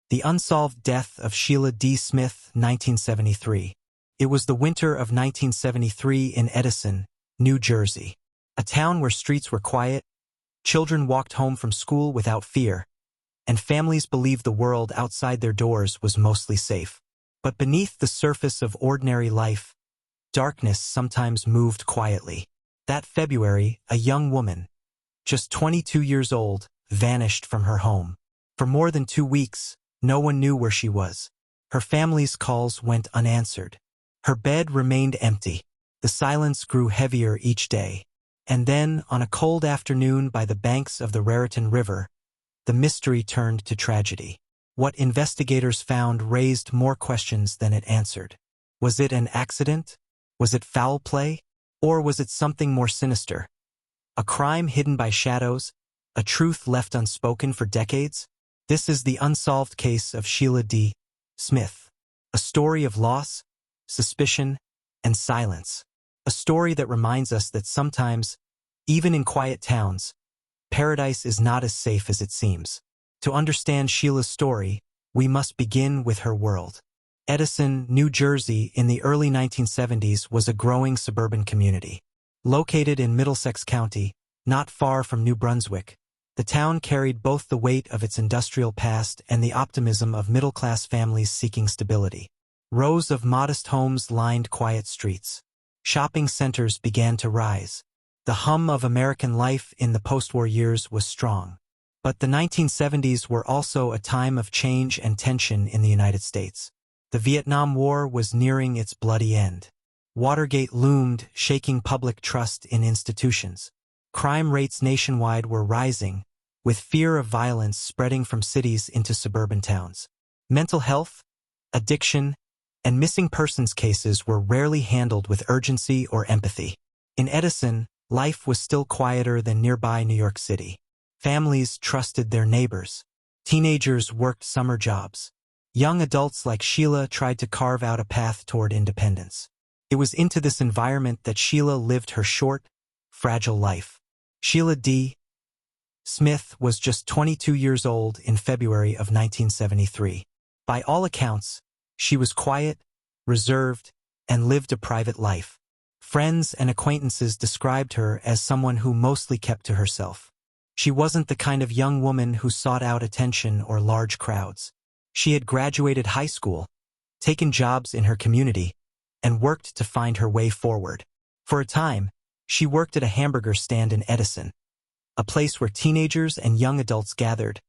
The Unsolved Death of Sheila D. Smith, 1973. It was the winter of 1973 in Edison, New Jersey. A town where streets were quiet, children walked home from school without fear, and families believed the world outside their doors was mostly safe. But beneath the surface of ordinary life, darkness sometimes moved quietly. That February, a young woman, just 22 years old, vanished from her home. For more than 2 weeks, no one knew where she was. Her family's calls went unanswered. Her bed remained empty. The silence grew heavier each day. And then, on a cold afternoon by the banks of the Raritan River, the mystery turned to tragedy. What investigators found raised more questions than it answered. Was it an accident? Was it foul play? Or was it something more sinister? A crime hidden by shadows? A truth left unspoken for decades? This is the unsolved case of Sheila D. Smith. A story of loss, suspicion, and silence. A story that reminds us that sometimes, even in quiet towns, paradise is not as safe as it seems. To understand Sheila's story, we must begin with her world. Edison, New Jersey, in the early 1970s was a growing suburban community. Located in Middlesex County, not far from New Brunswick, the town carried both the weight of its industrial past and the optimism of middle-class families seeking stability. Rows of modest homes lined quiet streets. Shopping centers began to rise. The hum of American life in the post-war years was strong. But the 1970s were also a time of change and tension in the United States. The Vietnam War was nearing its bloody end. Watergate loomed, shaking public trust in institutions. Crime rates nationwide were rising, with fear of violence spreading from cities into suburban towns. Mental health, addiction, and missing persons cases were rarely handled with urgency or empathy. In Edison, life was still quieter than nearby New York City. Families trusted their neighbors. Teenagers worked summer jobs. Young adults like Sheila tried to carve out a path toward independence. It was into this environment that Sheila lived her short, fragile life. Sheila D. Smith was just 22 years old in February of 1973. By all accounts, she was quiet, reserved, and lived a private life. Friends and acquaintances described her as someone who mostly kept to herself. She wasn't the kind of young woman who sought out attention or large crowds. She had graduated high school, taken jobs in her community, and worked to find her way forward. For a time, she worked at a hamburger stand in Edison, a place where teenagers and young adults gathered,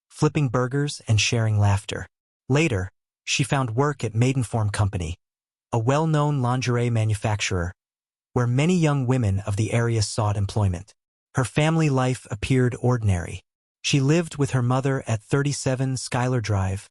flipping burgers and sharing laughter. Later, she found work at Maidenform Company, a well-known lingerie manufacturer, where many young women of the area sought employment. Her family life appeared ordinary. She lived with her mother at 37 Schuyler Drive,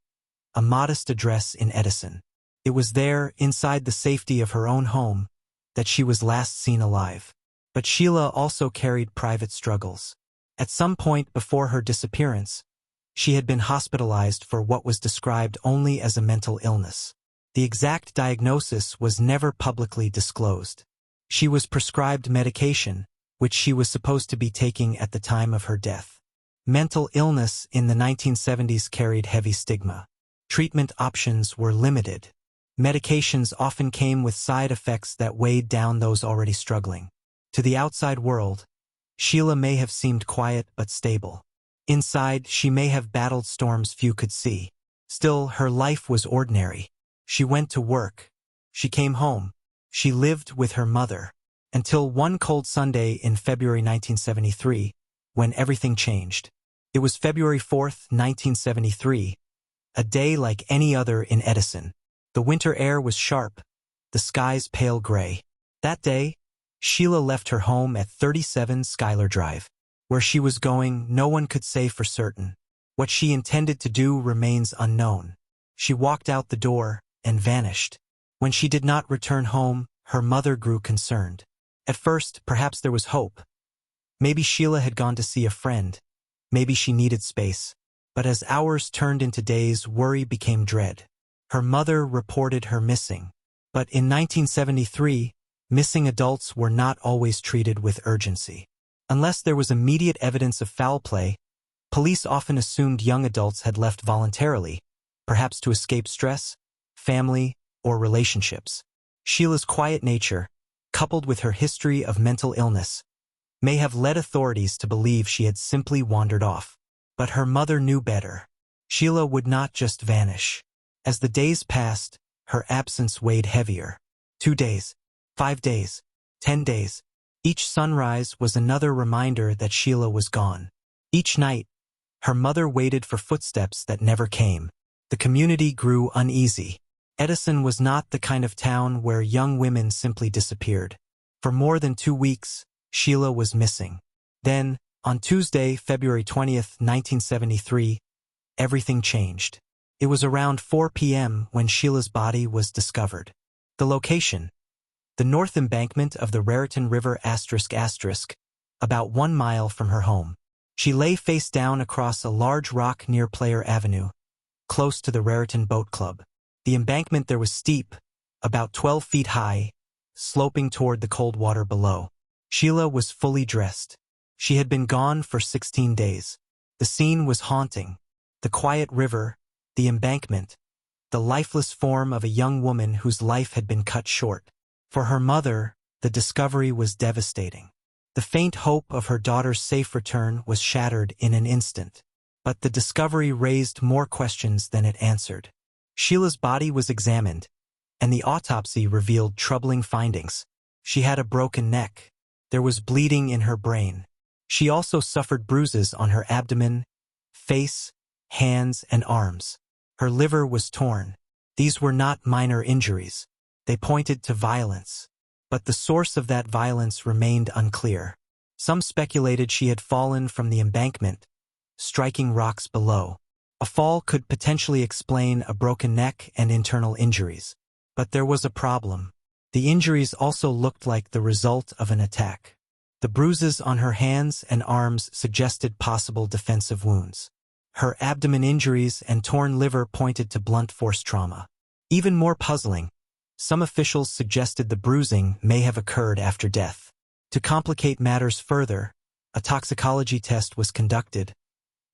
a modest address in Edison. It was there, inside the safety of her own home, that she was last seen alive. But Sheila also carried private struggles. At some point before her disappearance, she had been hospitalized for what was described only as a mental illness. The exact diagnosis was never publicly disclosed. She was prescribed medication, which she was supposed to be taking at the time of her death. Mental illness in the 1970s carried heavy stigma. Treatment options were limited. Medications often came with side effects that weighed down those already struggling. To the outside world, Sheila may have seemed quiet but stable. Inside, she may have battled storms few could see. Still, her life was ordinary. She went to work. She came home. She lived with her mother. Until one cold Sunday in February 1973, when everything changed. It was February 4th, 1973, a day like any other in Edison. The winter air was sharp, the skies pale gray. That day, Sheila left her home at 37 Schuyler Drive. Where she was going, no one could say for certain. What she intended to do remains unknown. She walked out the door and vanished. When she did not return home, her mother grew concerned. At first, perhaps there was hope. Maybe Sheila had gone to see a friend. Maybe she needed space. But as hours turned into days, worry became dread. Her mother reported her missing. But in 1973, missing adults were not always treated with urgency. Unless there was immediate evidence of foul play, police often assumed young adults had left voluntarily, perhaps to escape stress, family, or relationships. Sheila's quiet nature, coupled with her history of mental illness, may have led authorities to believe she had simply wandered off. But her mother knew better. Sheila would not just vanish. As the days passed, her absence weighed heavier. 2 days, 5 days, 10 days. Each sunrise was another reminder that Sheila was gone. Each night, her mother waited for footsteps that never came. The community grew uneasy. Edison was not the kind of town where young women simply disappeared. For more than 2 weeks, Sheila was missing. Then, on Tuesday, February 20th, 1973, everything changed. It was around 4 p.m. when Sheila's body was discovered. The location: the north embankment of the Raritan River **, about 1 mile from her home. She lay face down across a large rock near Player Avenue, close to the Raritan Boat Club. The embankment there was steep, about 12 feet high, sloping toward the cold water below. Sheila was fully dressed. She had been gone for 16 days. The scene was haunting. The quiet river, the embankment, the lifeless form of a young woman whose life had been cut short. For her mother, the discovery was devastating. The faint hope of her daughter's safe return was shattered in an instant. But the discovery raised more questions than it answered. Sheila's body was examined, and the autopsy revealed troubling findings. She had a broken neck. There was bleeding in her brain. She also suffered bruises on her abdomen, face, hands, and arms. Her liver was torn. These were not minor injuries. They pointed to violence. But the source of that violence remained unclear. Some speculated she had fallen from the embankment, striking rocks below. A fall could potentially explain a broken neck and internal injuries. But there was a problem. The injuries also looked like the result of an attack. The bruises on her hands and arms suggested possible defensive wounds. Her abdomen injuries and torn liver pointed to blunt force trauma. Even more puzzling, some officials suggested the bruising may have occurred after death. To complicate matters further, a toxicology test was conducted,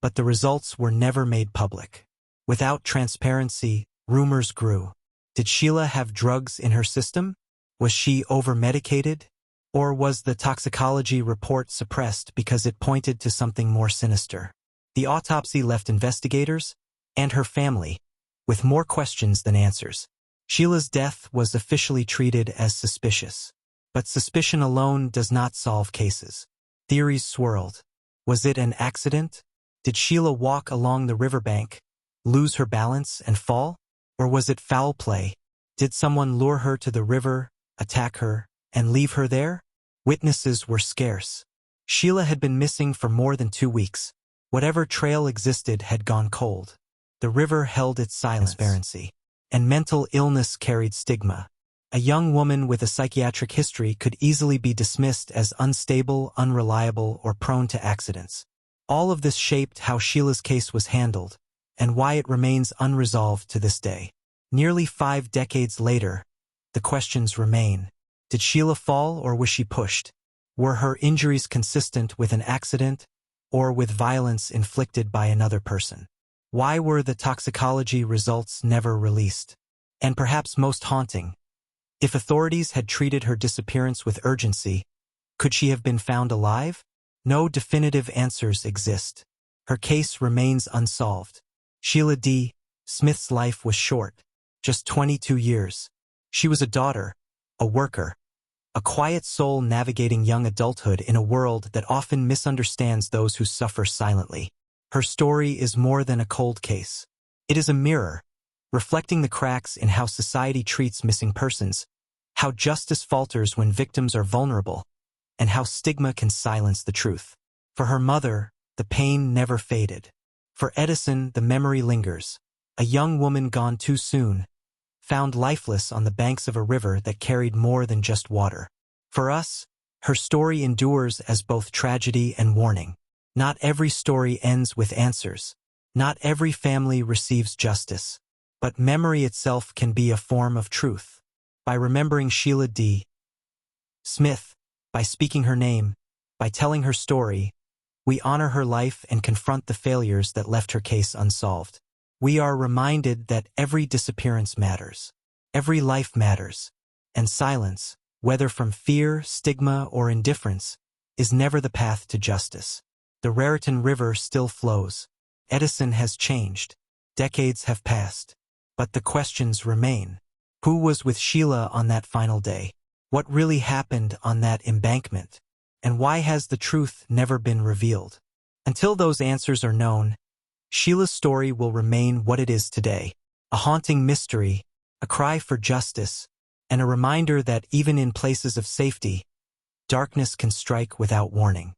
but the results were never made public. Without transparency, rumors grew. Did Sheila have drugs in her system? Was she over-medicated? Or was the toxicology report suppressed because it pointed to something more sinister? The autopsy left investigators, and her family, with more questions than answers. Sheila's death was officially treated as suspicious. But suspicion alone does not solve cases. Theories swirled. Was it an accident? Did Sheila walk along the riverbank, lose her balance, and fall? Or was it foul play? Did someone lure her to the river, attack her, and leave her there? Witnesses were scarce. Sheila had been missing for more than 2 weeks. Whatever trail existed had gone cold. The river held its silence, and mental illness carried stigma. A young woman with a psychiatric history could easily be dismissed as unstable, unreliable, or prone to accidents. All of this shaped how Sheila's case was handled, and why it remains unresolved to this day. Nearly 5 decades later, the questions remain. Did Sheila fall, or was she pushed? Were her injuries consistent with an accident, or with violence inflicted by another person? Why were the toxicology results never released? And perhaps most haunting, if authorities had treated her disappearance with urgency, could she have been found alive? No definitive answers exist. Her case remains unsolved. Sheila D. Smith's life was short, just 22 years. She was a daughter, a worker, a quiet soul navigating young adulthood in a world that often misunderstands those who suffer silently. Her story is more than a cold case. It is a mirror, reflecting the cracks in how society treats missing persons, how justice falters when victims are vulnerable, and how stigma can silence the truth. For her mother, the pain never faded. For Edison, the memory lingers. A young woman gone too soon, found lifeless on the banks of a river that carried more than just water. For us, her story endures as both tragedy and warning. Not every story ends with answers. Not every family receives justice. But memory itself can be a form of truth. By remembering Sheila D. Smith, by speaking her name, by telling her story, we honor her life and confront the failures that left her case unsolved. we are reminded that every disappearance matters. Every life matters. And silence, whether from fear, stigma, or indifference, is never the path to justice. The Raritan River still flows. Edison has changed. Decades have passed. But the questions remain. Who was with Sheila on that final day? What really happened on that embankment? And why has the truth never been revealed? Until those answers are known, Sheila's story will remain what it is today, a haunting mystery, a cry for justice, and a reminder that even in places of safety, darkness can strike without warning.